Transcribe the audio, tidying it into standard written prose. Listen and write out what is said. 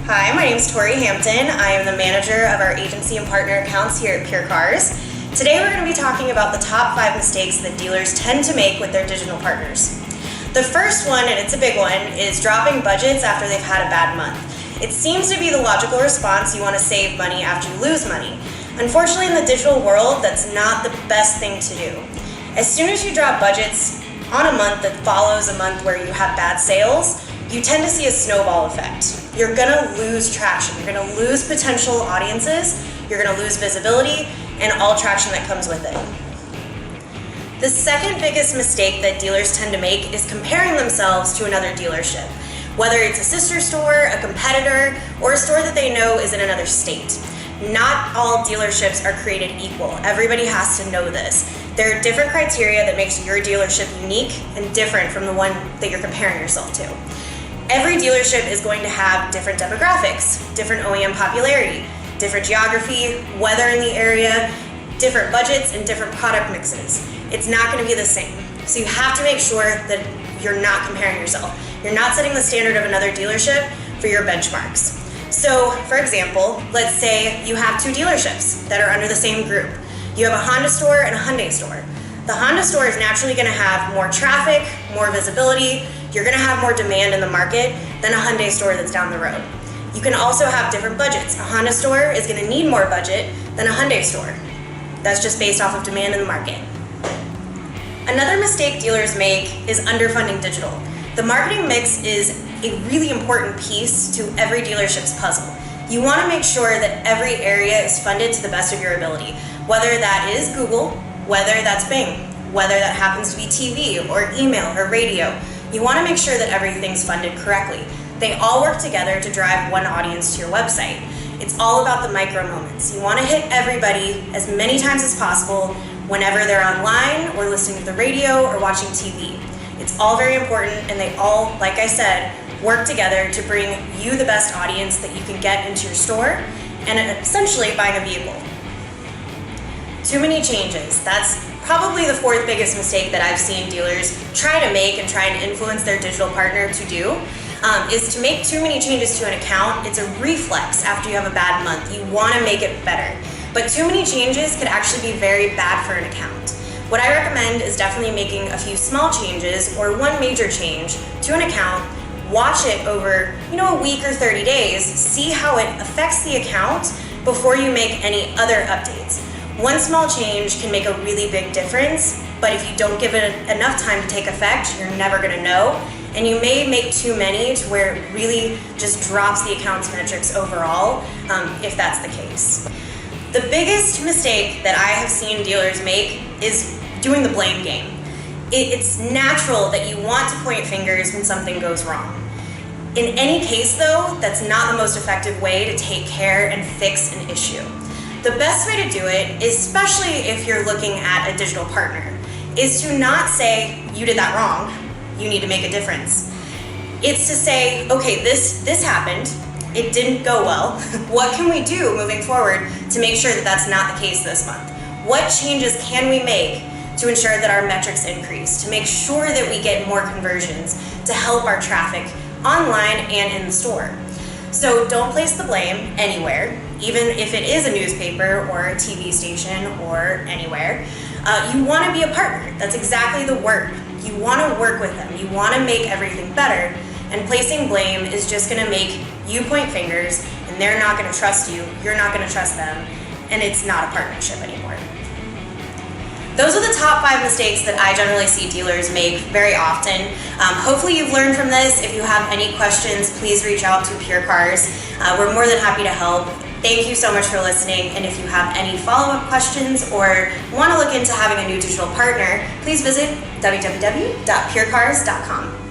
Hi, my name is Tori Hampton. I am the manager of our agency and partner accounts here at Pure Cars. Today we're going to be talking about the top 5 mistakes that dealers tend to make with their digital partners. The first one, and it's a big one, is dropping budgets after they've had a bad month. It seems to be the logical response. You want to save money after you lose money. Unfortunately, in the digital world, that's not the best thing to do. As soon as you drop budgets on a month that follows a month where you have bad sales, you tend to see a snowball effect. You're gonna lose traction. You're gonna lose potential audiences. You're gonna lose visibility and all traction that comes with it. The second biggest mistake that dealers tend to make is comparing themselves to another dealership, whether it's a sister store, a competitor, or a store that they know is in another state. Not all dealerships are created equal. Everybody has to know this. There are different criteria that makes your dealership unique and different from the one that you're comparing yourself to. Every dealership is going to have different demographics, different OEM popularity, different geography, weather in the area, different budgets, and different product mixes. It's not going to be the same. So you have to make sure that you're not comparing yourself. You're not setting the standard of another dealership for your benchmarks. So, for example, let's say you have 2 dealerships that are under the same group. You have a Honda store and a Hyundai store. The Honda store is naturally going to have more traffic, more visibility. You're going to have more demand in the market than a Hyundai store that's down the road. You can also have different budgets. A Honda store is going to need more budget than a Hyundai store. That's just based off of demand in the market. Another mistake dealers make is underfunding digital. The marketing mix is a really important piece to every dealership's puzzle. You want to make sure that every area is funded to the best of your ability, whether that is Google, whether that's Bing, whether that happens to be TV or email or radio. You want to make sure that everything's funded correctly. They all work together to drive one audience to your website. It's all about the micro moments. You want to hit everybody as many times as possible whenever they're online or listening to the radio or watching TV. It's all very important, and they all, like I said, work together to bring you the best audience that you can get into your store and essentially buying a vehicle. Too many changes. That's probably the 4th biggest mistake that I've seen dealers try to make and try and influence their digital partner to do, is to make too many changes to an account. It's a reflex after you have a bad month. You want to make it better. But too many changes could actually be very bad for an account. What I recommend is definitely making a few small changes or one major change to an account. Watch it over, a week or 30 days, see how it affects the account before you make any other updates. One small change can make a really big difference, but if you don't give it enough time to take effect, you're never going to know, and you may make too many to where it really just drops the account's metrics overall, if that's the case. The biggest mistake that I have seen dealers make is doing the blame game. It's natural that you want to point fingers when something goes wrong. In any case, though, that's not the most effective way to take care and fix an issue. The best way to do it, especially if you're looking at a digital partner, is to not say, you did that wrong, you need to make a difference. It's to say, okay, this happened, it didn't go well. What can we do moving forward to make sure that that's not the case this month? What changes can we make to ensure that our metrics increase, to make sure that we get more conversions, to help our traffic online and in the store? So don't place the blame anywhere, even if it is a newspaper or a TV station or anywhere. You want to be a partner. That's exactly the word. You want to work with them. You want to make everything better. And placing blame is just going to make you point fingers, and they're not going to trust you. You're not going to trust them, and it's not a partnership anymore. Those are the top 5 mistakes that I generally see dealers make very often. Hopefully you've learned from this. If you have any questions, please reach out to Pure Cars. We're more than happy to help. Thank you so much for listening, and if you have any follow-up questions or want to look into having a new digital partner, please visit www.purecars.com.